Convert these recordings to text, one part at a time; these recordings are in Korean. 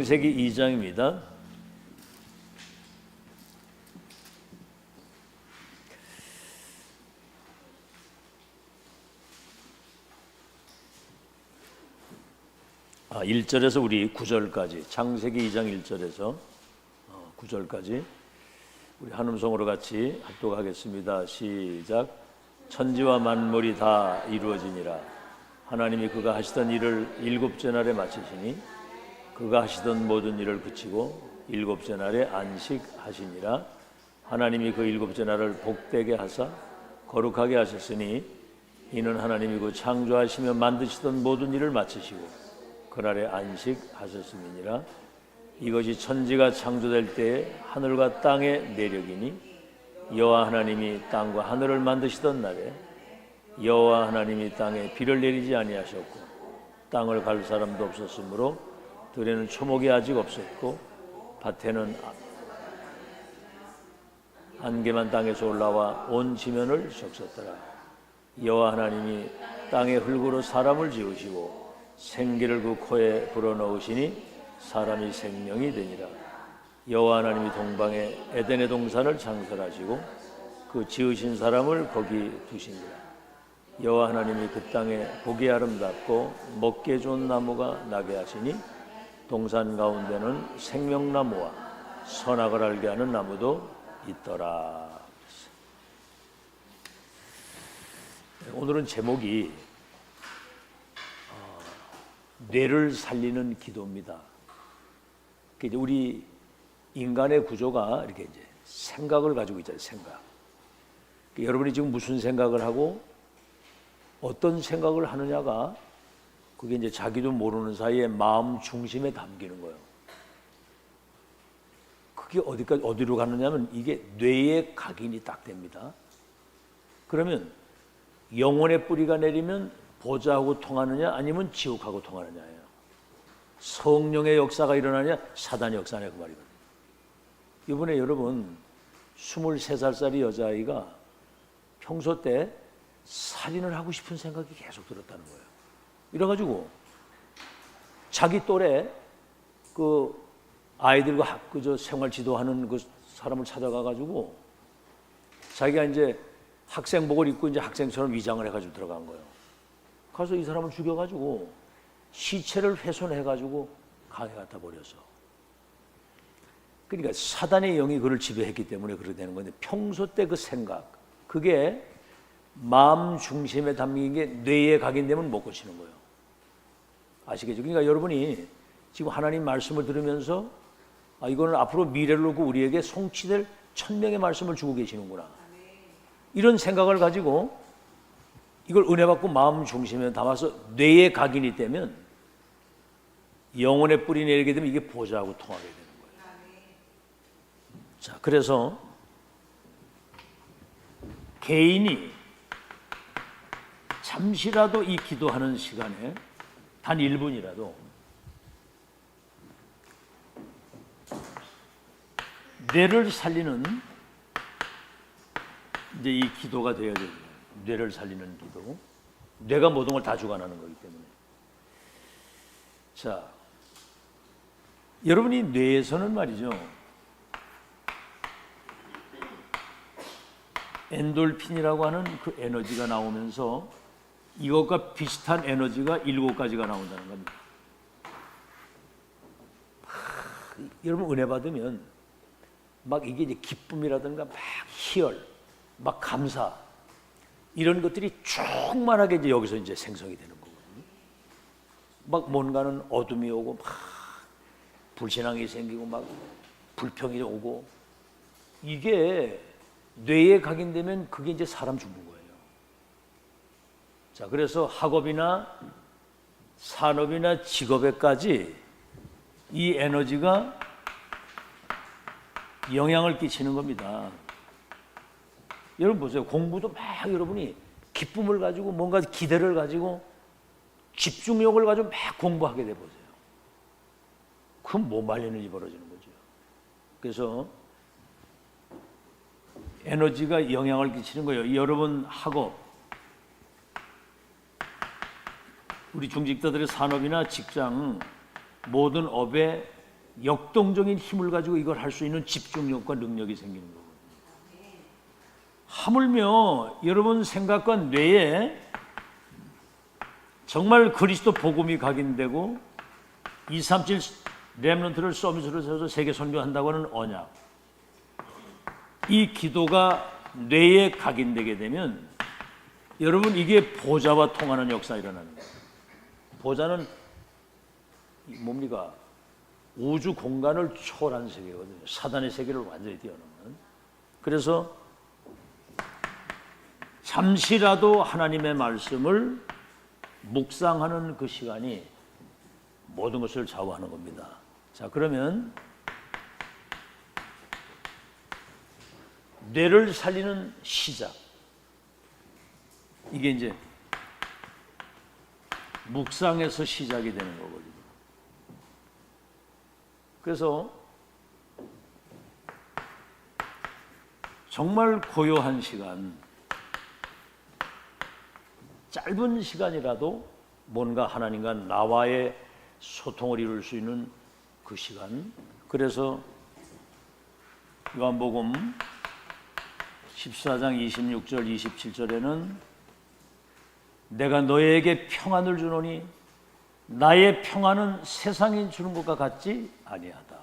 창세기 2장입니다. 아, 1절에서 우리 9절까지, 창세기 2장 1절에서 9절까지 우리 한음성으로 같이 합독하겠습니다. 시작. 천지와 만물이 다 이루어지니라. 하나님이 그가 하시던 일을 일곱째 날에 마치시니 그가 하시던 모든 일을 그치고 일곱째 날에 안식하시니라. 하나님이 그 일곱째 날을 복되게 하사 거룩하게 하셨으니 이는 하나님이 그 창조하시며 만드시던 모든 일을 마치시고 그날에 안식하셨음이니라. 이것이 천지가 창조될 때에 하늘과 땅의 내력이니 여호와 하나님이 땅과 하늘을 만드시던 날에 여호와 하나님이 땅에 비를 내리지 아니하셨고 땅을 갈 사람도 없었으므로 들에는 초목이 아직 없었고 밭에는 안개만 땅에서 올라와 온 지면을 적셨더라. 여호와 하나님이 땅의 흙으로 사람을 지으시고 생기를 그 코에 불어넣으시니 사람이 생명이 되니라. 여호와 하나님이 동방에 에덴의 동산을 창설하시고 그 지으신 사람을 거기 두시니라. 여호와 하나님이 그 땅에 보기 아름답고 먹기에 좋은 나무가 나게 하시니 동산 가운데는 생명나무와 선악을 알게 하는 나무도 있더라. 오늘은 제목이 뇌를 살리는 기도입니다. 이제 우리 인간의 구조가 이렇게 이제 생각을 가지고 있잖아요. 생각. 여러분이 지금 무슨 생각을 하고 어떤 생각을 하느냐가 그게 이제 자기도 모르는 사이에 마음 중심에 담기는 거예요. 그게 어디로 가느냐면 이게 뇌에 각인이 딱 됩니다. 그러면 영혼의 뿌리가 내리면 보좌하고 통하느냐 아니면 지옥하고 통하느냐예요. 성령의 역사가 일어나느냐 사단의 역사냐 그 말이거든요. 이번에 여러분 23살짜리 여자아이가 평소 때 살인을 하고 싶은 생각이 계속 들었다는 거예요. 이래가지고 자기 또래 그 아이들과 그저 생활 지도하는 그 사람을 찾아가가지고 자기가 이제 학생복을 입고 이제 학생처럼 위장을 해가지고 들어간 거예요. 가서 이 사람을 죽여가지고 시체를 훼손해가지고 강에 갖다 버려서. 그러니까 사단의 영이 그를 지배했기 때문에 그렇게 되는 건데 평소 때 그 생각 그게 마음 중심에 담긴 게 뇌에 각인되면 못 고치는 거예요. 아시겠죠? 그러니까 여러분이 지금 하나님 말씀을 들으면서 이거는 앞으로 미래를 놓고 우리에게 성취될 천명의 말씀을 주고 계시는구나. 이런 생각을 가지고 이걸 은혜 받고 마음 중심에 담아서 뇌에 각인이 되면 영혼의 뿌리 내리게 되면 이게 보좌하고 통하게 되는 거예요. 자, 그래서 개인이 잠시라도 이 기도하는 시간에 단 1분이라도 뇌를 살리는 이제 이 기도가 되어야 돼요. 뇌를 살리는 기도. 뇌가 모든 걸 다 주관하는 거기 때문에. 자, 여러분이 뇌에서는 말이죠. 엔돌핀이라고 하는 그 에너지가 나오면서 이것과 비슷한 에너지가 7가지가 나온다는 겁니다. 여러분 은혜 받으면 막 이게 이제 기쁨이라든가 막 희열, 막 감사 이런 것들이 충만하게 이제 여기서 이제 생성이 되는 거거든요. 막 뭔가는 어둠이 오고 막 불신앙이 생기고 막 불평이 오고 이게 뇌에 각인되면 그게 이제 사람 죽는 거예요. 자, 그래서 학업이나 산업이나 직업에까지 이 에너지가 영향을 끼치는 겁니다. 여러분 보세요. 공부도 막 여러분이 기쁨을 가지고 뭔가 기대를 가지고 집중력을 가지고 막 공부하게 돼 보세요. 그럼 못 말리는 일이 벌어지는 거죠. 그래서 에너지가 영향을 끼치는 거예요. 여러분 학업, 우리 중직자들의 산업이나 직장 모든 업에 역동적인 힘을 가지고 이걸 할 수 있는 집중력과 능력이 생기는 거거든요. 하물며 여러분 생각과 뇌에 정말 그리스도 복음이 각인되고 237 렘넌트를 서밋으로 세워서 세계 선교한다고 하는 언약, 이 기도가 뇌에 각인되게 되면 여러분 이게 보좌와 통하는 역사 일어나는 거예요. 보좌는 뭡니까? 우주 공간을 초월한 세계거든요. 사단의 세계를 완전히 뛰어넘는. 그래서 잠시라도 하나님의 말씀을 묵상하는 그 시간이 모든 것을 좌우하는 겁니다. 자, 그러면 뇌를 살리는 시작, 이게 이제 묵상에서 시작이 되는 거거든요. 그래서 정말 고요한 시간, 짧은 시간이라도 뭔가 하나님과 나와의 소통을 이룰 수 있는 그 시간. 그래서 요한복음 14장 26절 27절에는 내가 너희에게 평안을 주노니 나의 평안은 세상이 주는 것과 같지 아니하다.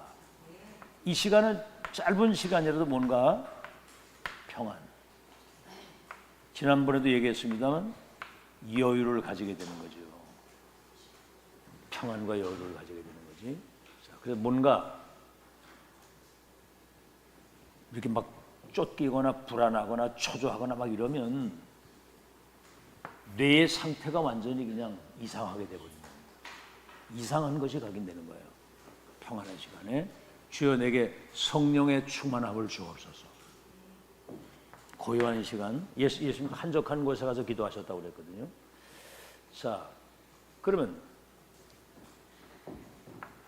이 시간은 짧은 시간이라도 뭔가 평안. 지난번에도 얘기했습니다만 여유를 가지게 되는 거죠. 평안과 여유를 가지게 되는 거지. 자, 그래서 뭔가 이렇게 막 쫓기거나 불안하거나 초조하거나 막 이러면 뇌의 상태가 완전히 그냥 이상하게 되거든요. 이상한 것이 각인되는 거예요. 평안한 시간에 주여 내게 성령의 충만함을 주옵소서. 고요한 시간, 예수님 한적한 곳에 가서 기도하셨다고 그랬거든요. 자, 그러면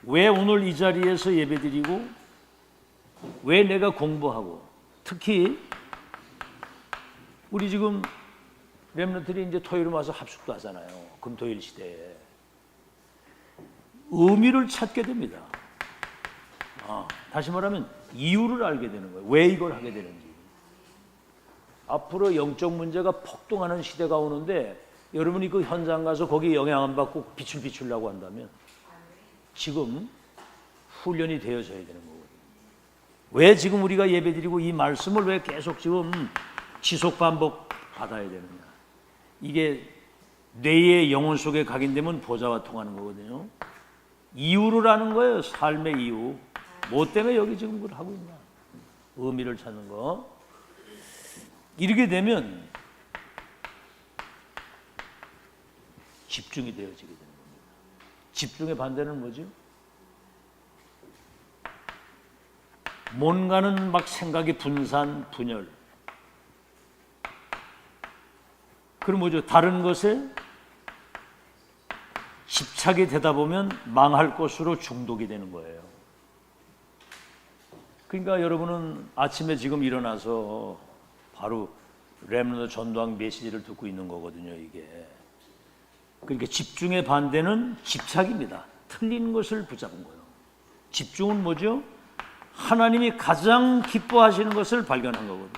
왜 오늘 이 자리에서 예배드리고 왜 내가 공부하고, 특히 우리 지금 렘넌트들이 이제 토요일 와서 합숙도 하잖아요. 금토일 시대에 의미를 찾게 됩니다. 다시 말하면 이유를 알게 되는 거예요. 왜 이걸 하게 되는지. 앞으로 영적 문제가 폭등하는 시대가 오는데 여러분이 그 현장 가서 거기에 영향 안 받고 빛을 비추려고 한다면 지금 훈련이 되어져야 되는 거거든요. 왜 지금 우리가 예배드리고 이 말씀을 왜 계속 지금 지속 반복 받아야 되느냐. 이게 뇌의 영혼 속에 각인되면 보좌와 통하는 거거든요. 이유를 아는 거예요. 삶의 이유. 뭐 때문에 여기 지금 그걸 하고 있나. 의미를 찾는 거. 이렇게 되면 집중이 되어지게 되는 겁니다. 집중의 반대는 뭐죠? 뭔가는 막 생각이 분산, 분열. 그럼 뭐죠? 다른 것에 집착이 되다 보면 망할 것으로 중독이 되는 거예요. 그러니까 여러분은 아침에 지금 일어나서 바로 렘넌트 전도학 메시지를 듣고 있는 거거든요, 이게. 그러니까 집중의 반대는 집착입니다. 틀린 것을 붙잡은 거예요. 집중은 뭐죠? 하나님이 가장 기뻐하시는 것을 발견한 거거든요.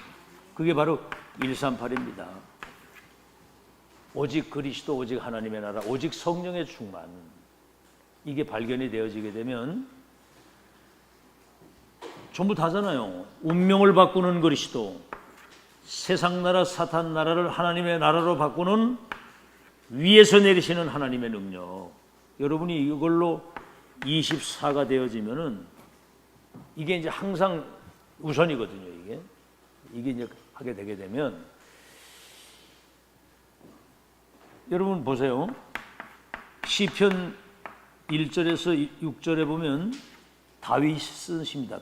그게 바로 138입니다. 오직 그리스도, 오직 하나님의 나라, 오직 성령의 충만. 이게 발견이 되어지게 되면 전부 다잖아요. 운명을 바꾸는 그리스도, 세상 나라, 사탄 나라를 하나님의 나라로 바꾸는 위에서 내리시는 하나님의 능력. 여러분이 이걸로 24가 되어지면은 이게 이제 항상 우선이거든요. 이게 이제 하게 되게 되면 여러분 보세요. 시편 1절에서 6절에 보면 다윗이 쓴 시입니다.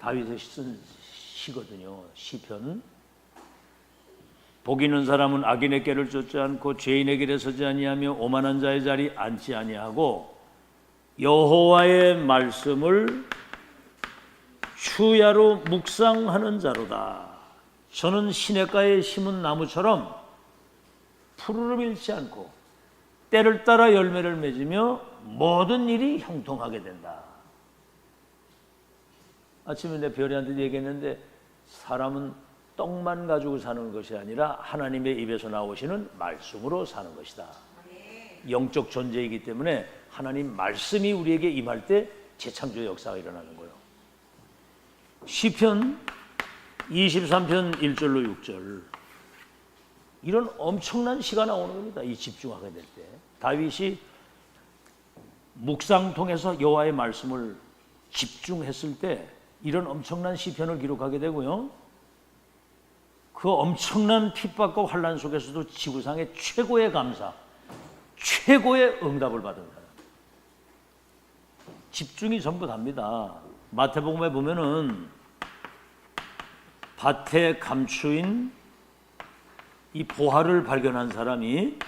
다윗이 쓴 시거든요. 시편. 복 있는 사람은 악인의 꾀를 쫓지 않고 죄인의 길에 서지 아니하며 오만한 자의 자리 앉지 아니하고 여호와의 말씀을 주야로 묵상하는 자로다. 저는 시냇가에 심은 나무처럼 푸르름 잃지 않고 때를 따라 열매를 맺으며 모든 일이 형통하게 된다. 아침에 내 별이한테 얘기했는데 사람은 떡만 가지고 사는 것이 아니라 하나님의 입에서 나오시는 말씀으로 사는 것이다. 영적 존재이기 때문에 하나님 말씀이 우리에게 임할 때 재창조의 역사가 일어나는 거예요. 시편 23편 1절로 6절, 이런 엄청난 시가 나오는 겁니다. 이 집중하게 될 때 다윗이 묵상통해서 여호와의 말씀을 집중했을 때 이런 엄청난 시편을 기록하게 되고요, 그 엄청난 핍박과 환난 속에서도 지구상의 최고의 감사, 최고의 응답을 받은 사람. 집중이 전부 답니다. 마태복음에 보면은 밭에 감추인 이 보화를 발견한 사람이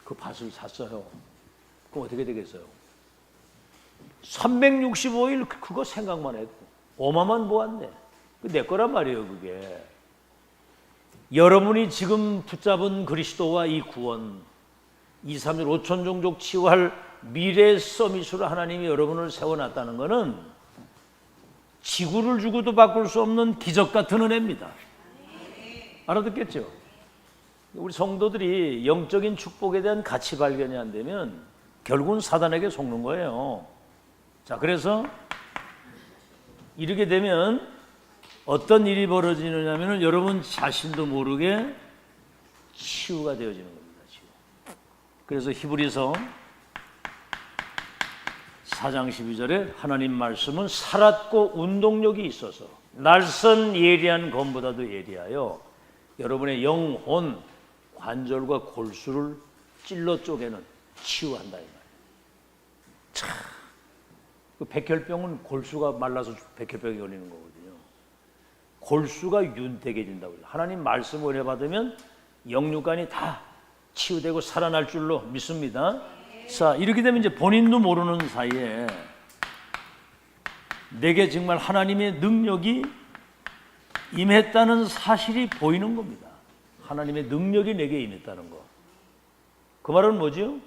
그 밭을 샀어요. 그럼 어떻게 되겠어요? 365일 그거 생각만 했고 어마어마한 보화인데 내 거란 말이에요. 그게 여러분이 지금 붙잡은 그리스도와 이 구원, 2, 3일 5천 종족 치유할 미래 서밋으로 하나님이 여러분을 세워놨다는 것은 지구를 주고도 바꿀 수 없는 기적 같은 은혜입니다. 알아듣겠죠? 우리 성도들이 영적인 축복에 대한 가치 발견이 안 되면 결국은 사단에게 속는 거예요. 자, 그래서 이렇게 되면 어떤 일이 벌어지느냐면 여러분 자신도 모르게 치유가 되어지는 겁니다. 치유. 그래서 히브리서 4장 12절에 하나님 말씀은 살았고 운동력이 있어서 날선 예리한 검보다도 예리하여 여러분의 영혼, 관절과 골수를 찔러 쪼개는 치유한다 이 말이에요. 참, 그 백혈병은 골수가 말라서 백혈병이 걸리는 거거든요. 골수가 윤택해진다고 해요. 하나님 말씀을 은혜 받으면 영육간이 다 치유되고 살아날 줄로 믿습니다. 자, 이렇게 되면 이제 본인도 모르는 사이에 내게 정말 하나님의 능력이 임했다는 사실이 보이는 겁니다. 하나님의 능력이 내게 임했다는 거. 그 말은 뭐죠?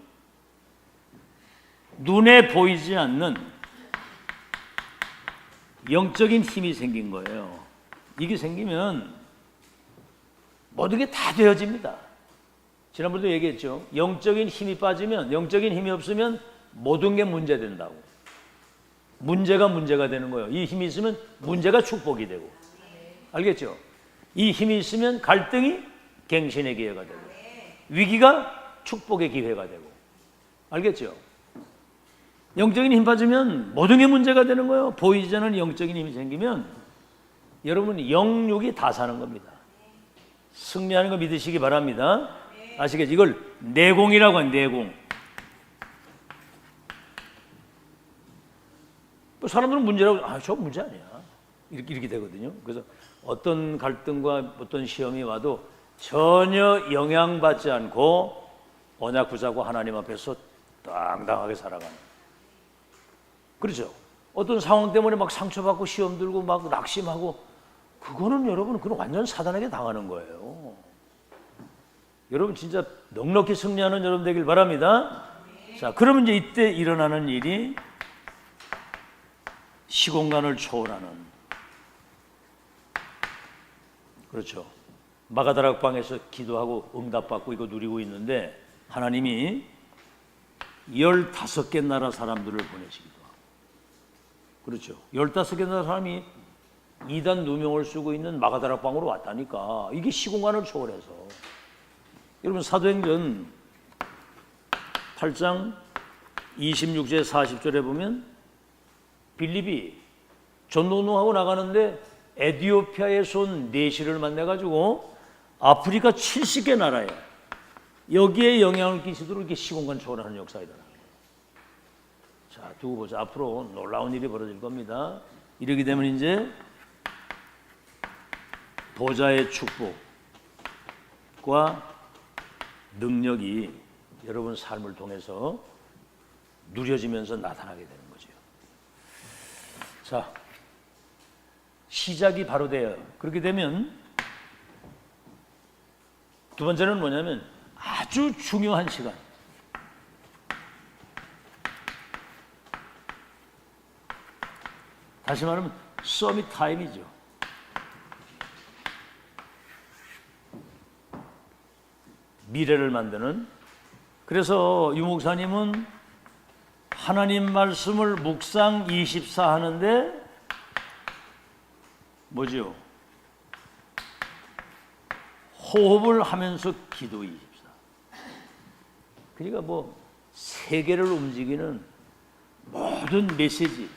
눈에 보이지 않는 영적인 힘이 생긴 거예요. 이게 생기면 모든 게 다 되어집니다. 지난번에도 얘기했죠. 영적인 힘이 빠지면, 영적인 힘이 없으면 모든 게 문제된다고. 문제가 되는 거예요. 이 힘이 있으면 문제가 축복이 되고. 알겠죠? 이 힘이 있으면 갈등이 갱신의 기회가 되고, 위기가 축복의 기회가 되고. 알겠죠? 영적인 힘 빠지면 모든 게 문제가 되는 거예요. 보이지 않는 영적인 힘이 생기면 여러분 영육이 다 사는 겁니다. 승리하는 거 믿으시기 바랍니다. 아시겠죠? 이걸 내공이라고 하는 내공. 사람들은 문제라고, 저 문제 아니야. 이렇게 되거든요. 그래서 어떤 갈등과 어떤 시험이 와도 전혀 영향받지 않고 언약 붙잡고 하나님 앞에서 당당하게 살아가는. 그렇죠? 어떤 상황 때문에 막 상처받고 시험 들고 막 낙심하고, 그거는 여러분 그건 완전 사단에게 당하는 거예요. 여러분 진짜 넉넉히 승리하는 여러분 되길 바랍니다. 자, 그러면 이제 이때 일어나는 일이 시공간을 초월하는, 그렇죠. 마가다락방에서 기도하고 응답받고 이거 누리고 있는데 하나님이 15개 나라 사람들을 보내시기도 하고, 그렇죠. 15개 나라 사람이 이단 누명을 쓰고 있는 마가다락방으로 왔다니까. 이게 시공간을 초월해서. 여러분 사도행전 8장 26절 40절에 보면 빌립이 전도운동하고 나가는데 에티오피아에서 온 내시를 만나가지고 아프리카 70개 나라에 여기에 영향을 끼치도록 이렇게 시공간 초월하는 역사가 일어나는 거예요. 자, 두고 보자. 앞으로 놀라운 일이 벌어질 겁니다. 이렇게 되면 이제 보좌의 축복과 능력이 여러분 삶을 통해서 누려지면서 나타나게 되는 거죠. 자, 시작이 바로 돼요. 그렇게 되면 두 번째는 뭐냐면 아주 중요한 시간, 다시 말하면 서밋 타임이죠. 미래를 만드는. 그래서 유 목사님은 하나님 말씀을 묵상 24 하는데 뭐죠? 호흡을 하면서 기도 24. 그러니까 뭐 세계를 움직이는 모든 메시지,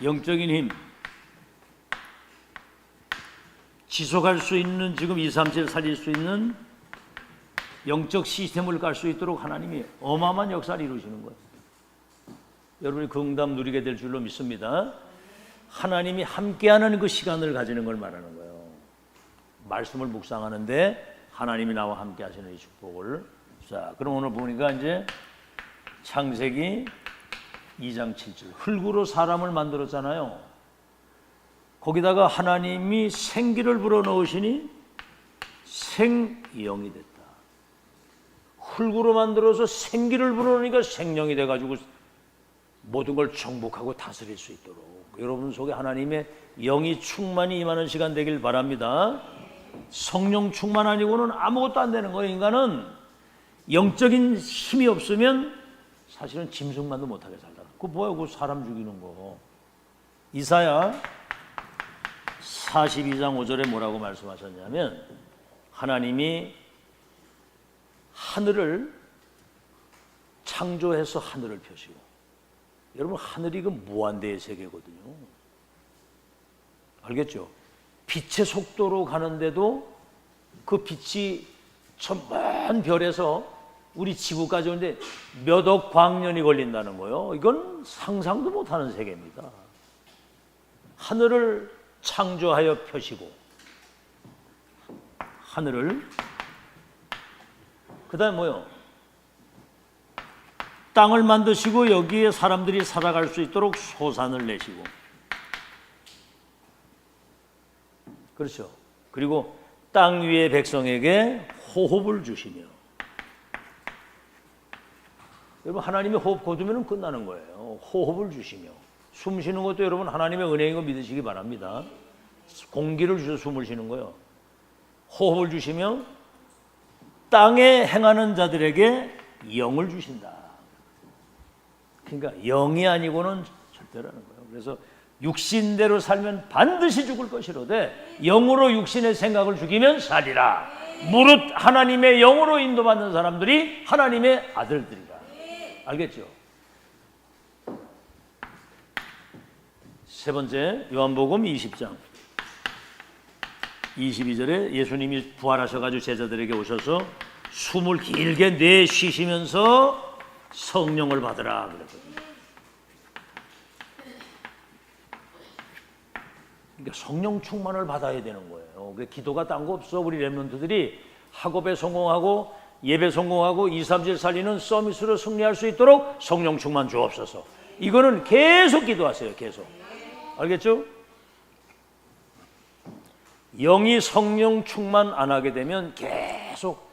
영적인 힘, 지속할 수 있는 지금 237을 살릴 수 있는 영적 시스템을 깔 수 있도록 하나님이 어마어마한 역사를 이루시는 거예요. 여러분이 그 응답 누리게 될 줄로 믿습니다. 하나님이 함께하는 그 시간을 가지는 걸 말하는 거예요. 말씀을 묵상하는데 하나님이 나와 함께 하시는 이 축복을. 자, 그럼 오늘 보니까 이제 창세기 2장 7절. 흙으로 사람을 만들었잖아요. 거기다가 하나님이 생기를 불어넣으시니 생영이 됐다. 흙으로 만들어서 생기를 불어넣으니까 생명이 돼가지고 모든 걸 정복하고 다스릴 수 있도록 여러분 속에 하나님의 영이 충만히 임하는 시간 되길 바랍니다. 성령 충만 아니고는 아무것도 안 되는 거예요. 인간은 영적인 힘이 없으면 사실은 짐승만도 못하게 살다. 그거 뭐야? 그거 사람 죽이는 거. 이사야 42장 5절에 뭐라고 말씀하셨냐면 하나님이 하늘을 창조해서 하늘을 펴시고, 여러분 하늘이 그 무한대의 세계거든요. 알겠죠? 빛의 속도로 가는데도 그 빛이 저 먼 별에서 우리 지구까지 오는데 몇 억 광년이 걸린다는 거예요. 이건 상상도 못하는 세계입니다. 하늘을 창조하여 펴시고, 하늘을, 그 다음에 뭐요? 땅을 만드시고 여기에 사람들이 살아갈 수 있도록 소산을 내시고, 그렇죠. 그리고 땅 위의 백성에게 호흡을 주시며, 여러분 하나님의 호흡 거두면 끝나는 거예요. 호흡을 주시며, 숨 쉬는 것도 여러분 하나님의 은혜인 거 믿으시기 바랍니다. 공기를 주셔서 숨을 쉬는 거예요. 호흡을 주시며 땅에 행하는 자들에게 영을 주신다. 그러니까 영이 아니고는 절대라는 거예요. 그래서 육신대로 살면 반드시 죽을 것이로되 영으로 육신의 생각을 죽이면 살리라. 무릇 하나님의 영으로 인도받는 사람들이 하나님의 아들들이라. 알겠죠? 세 번째, 요한복음 20장 22절에 예수님이 부활하셔가지고 제자들에게 오셔서 숨을 길게 내쉬시면서 성령을 받으라 그랬거든요. 그러니까 성령 충만을 받아야 되는 거예요. 기도가 딴 거 없어. 우리 렘넌트들이 학업에 성공하고 예배 성공하고 2, 3질 살리는 서밋으로 승리할 수 있도록 성령 충만 주옵소서. 이거는 계속 기도하세요. 계속. 알겠죠? 영이 성령 충만 안 하게 되면 계속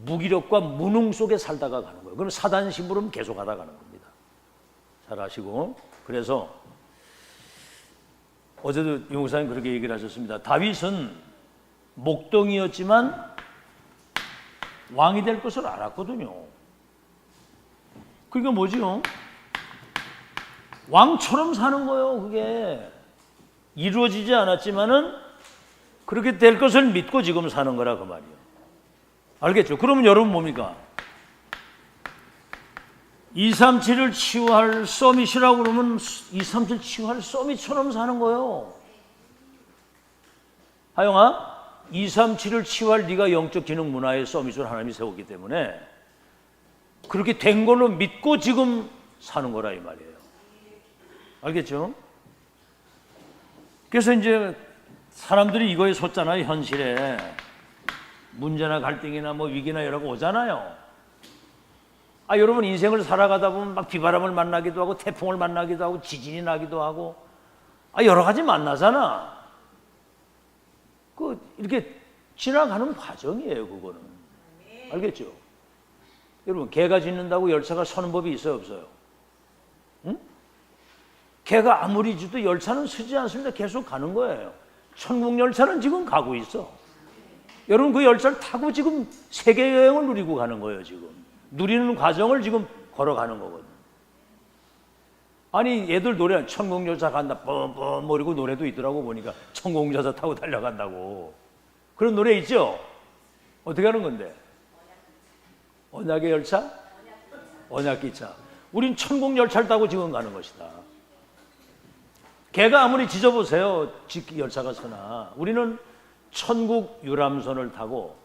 무기력과 무능 속에 살다가 가는 거예요. 그럼 사단 심부름 계속 하다 가는 겁니다. 잘 아시고. 그래서 어제도 유 목사님 그렇게 얘기를 하셨습니다. 다윗은 목동이었지만 왕이 될 것을 알았거든요. 그게 뭐지요? 왕처럼 사는 거예요. 그게 이루어지지 않았지만은 그렇게 될 것을 믿고 지금 사는 거라 그 말이에요. 알겠죠? 그러면 여러분 뭡니까? 237을 치유할 서밋이라고 그러면 237 치유할 서밋처럼 사는 거예요. 하영아, 237을 치유할 네가 영적 기능 문화의 서밋을 하나님이 세웠기 때문에 그렇게 된 걸로 믿고 지금 사는 거라 이 말이에요. 알겠죠? 그래서 이제 사람들이 이거에 솟잖아요. 현실에 문제나 갈등이나 뭐 위기나 여러 거 오잖아요. 여러분 인생을 살아가다 보면 막 비바람을 만나기도 하고 태풍을 만나기도 하고 지진이 나기도 하고 여러 가지 만나잖아. 이렇게 지나가는 과정이에요. 그거는. 알겠죠? 여러분 개가 짖는다고 열차가 서는 법이 있어요? 없어요? 응? 개가 아무리 짖도 열차는 서지 않습니다. 계속 가는 거예요. 천국 열차는 지금 가고 있어. 여러분 그 열차를 타고 지금 세계 여행을 누리고 가는 거예요. 지금 누리는 과정을 지금 걸어가는 거거든요. 아니 애들 노래 천국 열차 간다 뻔뻔 모르고 노래도 있더라고. 보니까 천국 열차 타고 달려간다고 그런 노래 있죠. 어떻게 하는 건데? 언약의 열차? 언약기차. 우린 천국 열차를 타고 지금 가는 것이다. 개가 아무리 짖어보세요. 열차가 서나 우리는 천국 유람선을 타고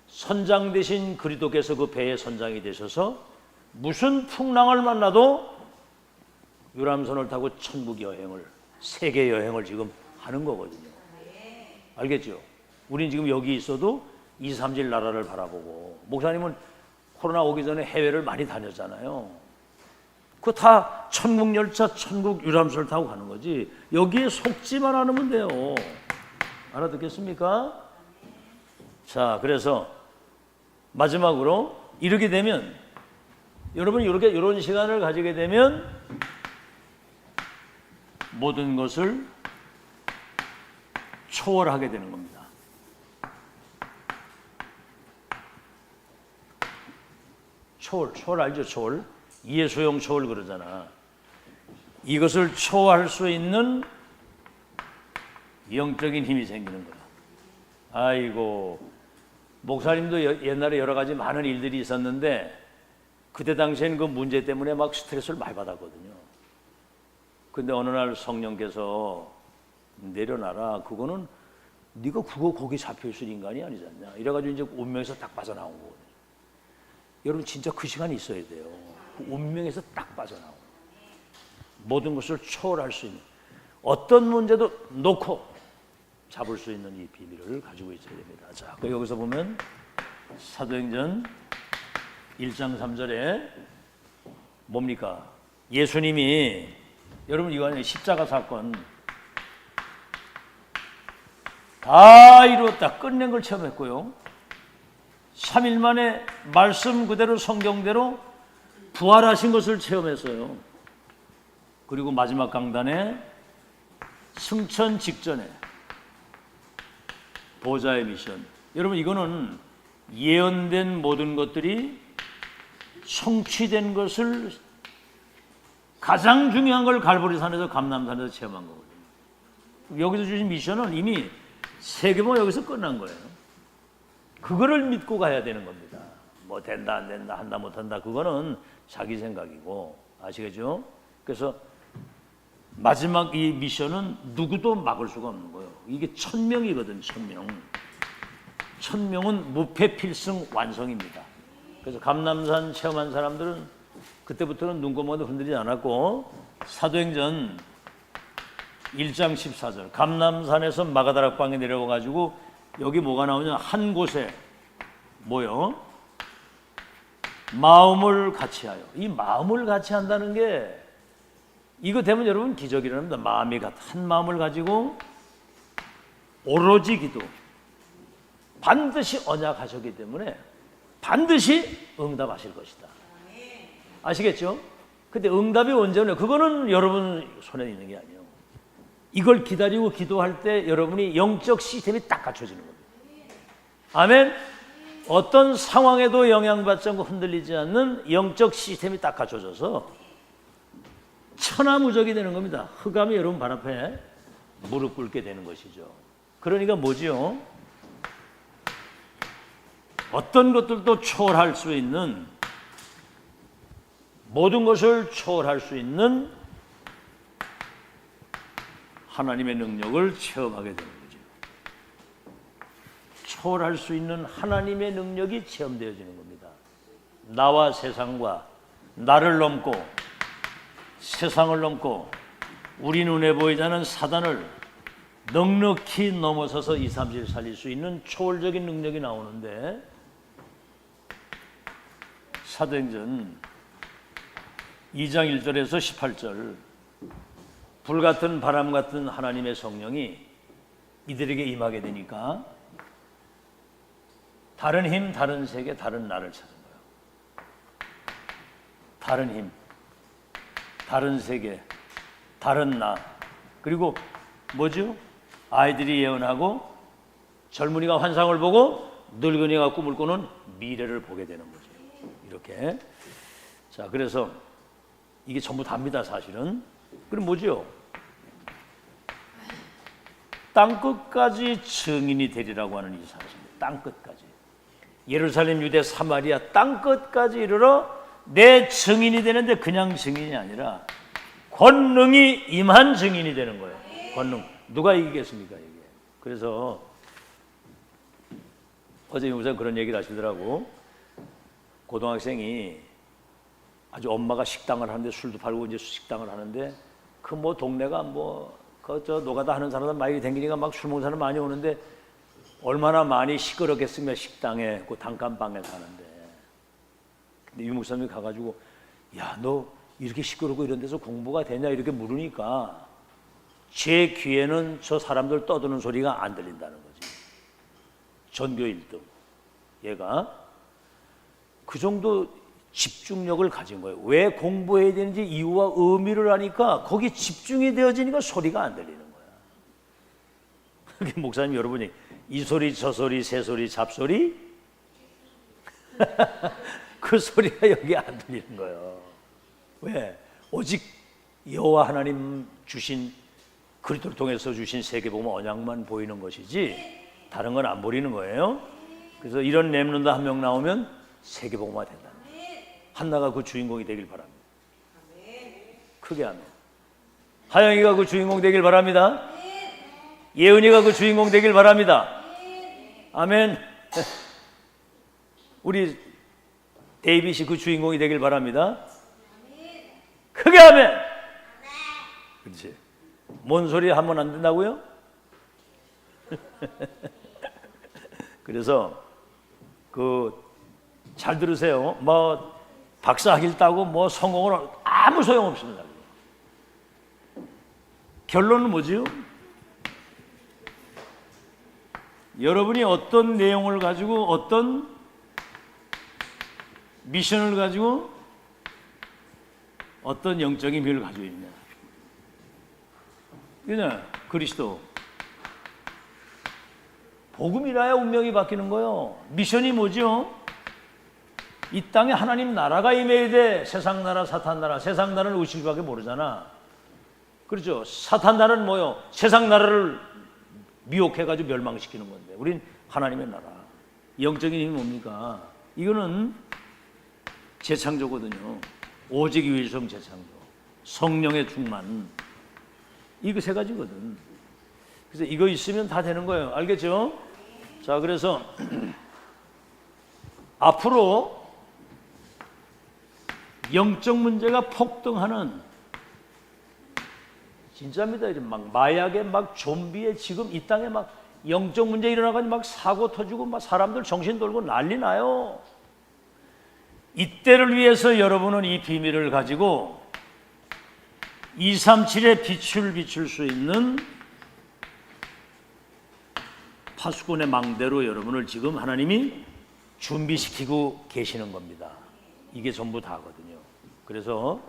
선장 대신 그리스도께서 그 배의 선장이 되셔서 무슨 풍랑을 만나도 유람선을 타고 천국 여행을, 세계 여행을 지금 하는 거거든요. 알겠죠? 우린 지금 여기 있어도 2, 3질 나라를 바라보고, 목사님은 코로나 오기 전에 해외를 많이 다녔잖아요. 그거 다 천국 열차, 천국 유람선을 타고 가는 거지. 여기에 속지만 않으면 돼요. 알아듣겠습니까? 자, 그래서 마지막으로 이렇게 되면 여러분이 이런 시간을 가지게 되면 모든 것을 초월하게 되는 겁니다. 초월 알죠? 초월. 이해소용 초월 그러잖아. 이것을 초월할 수 있는 영적인 힘이 생기는 거야. 아이고, 목사님도 옛날에 여러 가지 많은 일들이 있었는데 그때 당시에는 그 문제 때문에 막 스트레스를 많이 받았거든요. 근데 어느 날 성령께서 내려놔라. 그거는 네가 거기 잡혀있을 인간이 아니지 않냐. 이래가지고 이제 운명에서 딱 빠져나온 거거든요. 여러분 진짜 그 시간이 있어야 돼요. 그 운명에서 딱 빠져나오고 모든 것을 초월할 수 있는, 어떤 문제도 놓고 잡을 수 있는 이 비밀을 가지고 있어야 됩니다. 자, 여기서 보면 사도행전 1장 3절에 뭡니까? 예수님이, 여러분 이거 아니에요. 십자가 사건 다 이루었다 끝낸 걸 체험했고요. 3일 만에 말씀 그대로 성경대로 부활하신 것을 체험했어요. 그리고 마지막 강단에 승천 직전에 보좌의 미션. 여러분 이거는 예언된 모든 것들이 성취된 것을, 가장 중요한 걸 갈보리산에서 감람산에서 체험한 거거든요. 여기서 주신 미션은 이미 세계모 여기서 끝난 거예요. 그거를 믿고 가야 되는 겁니다. 뭐 된다 안 된다 한다 못한다 그거는 자기 생각이고, 아시겠죠? 그래서 마지막 이 미션은 누구도 막을 수가 없는 거예요. 이게 1000명이거든. 1000명. 1000명은 무패 필승 완성입니다. 그래서 감람산 체험한 사람들은 그때부터는 눈곱만도 흔들리지 않았고, 사도행전 1장 14절 감람산에서 마가다락방에 내려와가지고 여기 뭐가 나오냐, 한 곳에 모여 마음을 같이하여. 이 마음을 같이 한다는 게 이거 되면 여러분 기적이랍니다. 마음이 한 마음을 가지고 오로지 기도, 반드시 언약하셨기 때문에 반드시 응답하실 것이다. 아시겠죠? 근데 응답이 언제 오냐? 그거는 여러분 손에 있는 게 아니에요. 이걸 기다리고 기도할 때 여러분이 영적 시스템이 딱 갖춰지는 겁니다. 아멘? 어떤 상황에도 영향받지 않고 흔들리지 않는 영적 시스템이 딱 갖춰져서 천하무적이 되는 겁니다. 흑암이 여러분 발 앞에 무릎 꿇게 되는 것이죠. 그러니까 뭐지요? 어떤 것들도 초월할 수 있는, 모든 것을 초월할 수 있는 하나님의 능력을 체험하게 되는 거죠. 초월할 수 있는 하나님의 능력이 체험되어지는 겁니다. 나와 세상과 나를 넘고 세상을 넘고 우리 눈에 보이지 않는 사단을 넉넉히 넘어서서 2, 3일 살릴 수 있는 초월적인 능력이 나오는데, 사도행전 2장 1절에서 18절 불같은 바람 같은 하나님의 성령이 이들에게 임하게 되니까 다른 힘, 다른 세계, 다른 나를 찾은 거예요. 다른 힘, 다른 세계, 다른 나. 그리고 뭐죠? 아이들이 예언하고 젊은이가 환상을 보고 늙은이가 꿈을 꾸는 미래를 보게 되는 거죠. 이렇게. 자, 그래서 이게 전부 답니다, 사실은. 그럼 뭐죠? 땅끝까지 증인이 되리라고 하는 이 사실. 땅끝까지. 예루살렘, 유대, 사마리아 땅끝까지 이르러 내 증인이 되는데 그냥 증인이 아니라 권능이 임한 증인이 되는 거예요. 권능. 누가 이기겠습니까, 이게? 그래서 어제 우선 그런 얘기를 하시더라고. 고등학생이 아주 엄마가 식당을 하는데 술도 팔고 이제 식당을 하는데 그 뭐 동네가 뭐 그 저 노가다 하는 사람들 많이 댕기니까 막 술 먹는 사람 많이 오는데 얼마나 많이 시끄럽겠으면 식당에 그 단칸방에 사는데. 근데 유 목사님이 가가지고 야, 너 이렇게 시끄럽고 이런 데서 공부가 되냐 이렇게 물으니까 제 귀에는 저 사람들 떠드는 소리가 안 들린다는 거지. 전교 1등. 얘가 그 정도 집중력을 가진 거예요. 왜 공부해야 되는지 이유와 의미를 아니까 거기 집중이 되어지니까 소리가 안 들리는 거야. 목사님 여러분이 이 소리 저 소리 새 소리 잡소리 그 소리가 여기 안 들리는 거예요. 왜? 오직 여호와 하나님 주신 그리스도를 통해서 주신 세계복음 언약만 보이는 것이지 다른 건 안 보이는 거예요. 그래서 이런 렘넌트 한 명 나오면 세계복음화 된다. 한나가 그 주인공이 되길 바랍니다. 크게 하면 하영이가 그 주인공 되길 바랍니다. 예은이가 그 주인공 되길 바랍니다. 아멘. 우리 데이빗이 그 주인공이 되길 바랍니다. 크게 하면. 그렇지. 뭔 소리 하면 안 된다고요? 그래서 잘 들으세요. 뭐 박사학위를 따고 뭐 성공을 아무 소용 없습니다. 결론은 뭐지요? 여러분이 어떤 내용을 가지고 어떤 미션을 가지고 어떤 영적인 비를 가지고 있냐. 그냥 그리스도 복음이라야 운명이 바뀌는 거예요. 미션이 뭐죠? 이 땅에 하나님 나라가 임해야 돼. 세상 나라, 사탄 나라. 세상 나라는 의식밖에 모르잖아. 그렇죠? 사탄 나라는 뭐요? 세상 나라를 미혹해가지고 멸망시키는 건데 우린 하나님의 나라. 영적인 힘이 뭡니까? 이거는 재창조거든요. 오직 유일성 재창조, 성령의 충만. 이거 세 가지거든. 그래서 이거 있으면 다 되는 거예요. 알겠죠? 자, 그래서 앞으로 영적 문제가 폭등하는 진짜입니다. 막 마약에 막 좀비에 지금 이 땅에 막 영적 문제 일어나가지고 막 사고 터지고 막 사람들 정신 돌고 난리 나요. 이때를 위해서 여러분은 이 비밀을 가지고 237의 빛을 비출 수 있는 파수꾼의 망대로 여러분을 지금 하나님이 준비시키고 계시는 겁니다. 이게 전부 다거든요. 그래서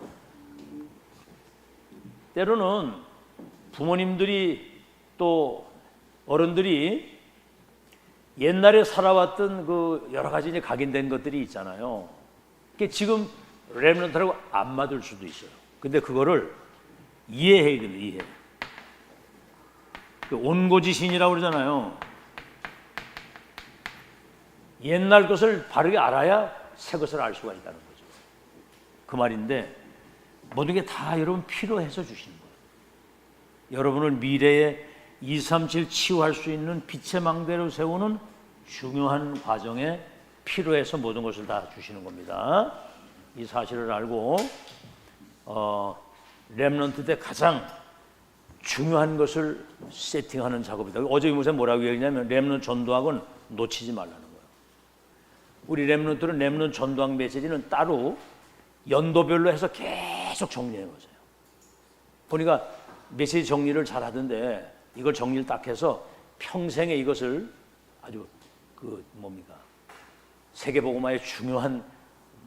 때로는 부모님들이 또 어른들이 옛날에 살아왔던 그 여러 가지 이제 각인된 것들이 있잖아요. 그게 지금 렘넌트라고 안 맞을 수도 있어요. 근데 그거를 이해해야 됩니다. 이해. 그 온고지신이라고 그러잖아요. 옛날 것을 바르게 알아야 새 것을 알 수가 있다는 거죠. 그 말인데 모든 게 다 여러분 필요해서 주시는 거예요. 여러분을 미래에 237 치유할 수 있는 빛의 망대로 세우는 중요한 과정에 필요해서 모든 것을 다 주시는 겁니다. 이 사실을 알고 렘넌트 때 가장 중요한 것을 세팅하는 작업이다. 어제 유무사 뭐라고 얘기했냐면 렘넌트 전도학은 놓치지 말라는 거예요. 우리 렘넌트는 렘넌트 전도학 메시지는 따로 연도별로 해서 계속 정리해 보세요. 보니까 메시지 정리를 잘 하던데 이걸 정리를 딱 해서 평생에 이것을 아주 세계복음화의 중요한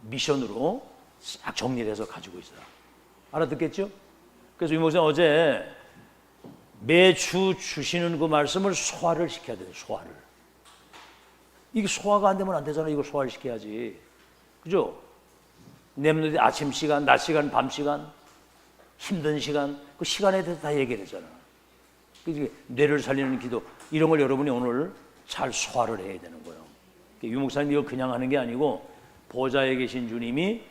미션으로 싹 정리를 해서 가지고 있어요. 알아듣겠죠? 그래서 유 목사님 어제 매주 주시는 그 말씀을 소화를 시켜야 돼요. 소화를. 이게 소화가 안 되면 안 되잖아요. 이걸 소화를 시켜야지. 그죠? 렘넌트 아침 시간, 낮 시간, 밤 시간, 힘든 시간, 그 시간에 대해서 다 얘기를 했잖아. 그래서 뇌를 살리는 기도, 이런 걸 여러분이 오늘 잘 소화를 해야 되는 거예요. 유 목사님 이거 그냥 하는 게 아니고 보좌에 계신 주님이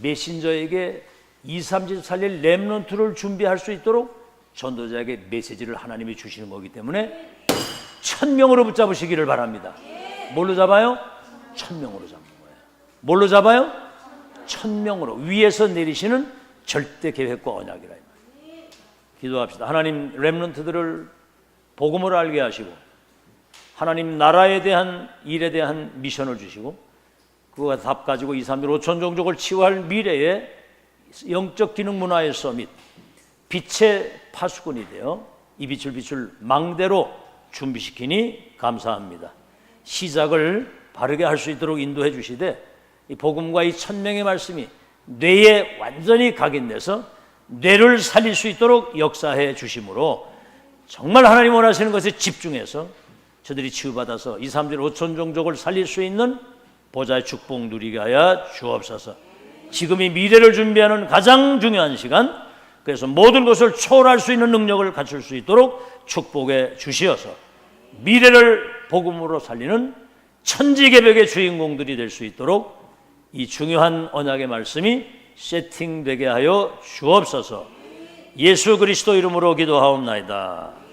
메신저에게 2, 3주 살릴 렘넌트를 준비할 수 있도록 전도자에게 메시지를 하나님이 주시는 거기 때문에 1000명으로 붙잡으시기를 바랍니다. 뭘로 잡아요? 1000명으로 잡는 거예요. 뭘로 잡아요? 1000명으로. 위에서 내리시는 절대 계획과 언약이라. 기도합시다. 하나님, 렘넌트들을 복음을 알게 하시고 하나님 나라에 대한 일에 대한 미션을 주시고 그거가 답 가지고 2, 3일 5천 종족을 치유할 미래의 영적 기능 문화의 서밋, 빛의 파수꾼이 되어 이 빛을 비출 망대로 준비시키니 감사합니다. 시작을 바르게 할 수 있도록 인도해 주시되 이 복음과 이 1000명의 말씀이 뇌에 완전히 각인돼서 뇌를 살릴 수 있도록 역사해 주심으로 정말 하나님 원하시는 것에 집중해서 저들이 치유받아서 2, 3일 5천 종족을 살릴 수 있는 보좌의 축복 누리게 하여 주옵소서. 지금이 미래를 준비하는 가장 중요한 시간, 그래서 모든 것을 초월할 수 있는 능력을 갖출 수 있도록 축복해 주시어서 미래를 복음으로 살리는 천지개벽의 주인공들이 될 수 있도록 이 중요한 언약의 말씀이 세팅되게 하여 주옵소서. 예수 그리스도 이름으로 기도하옵나이다.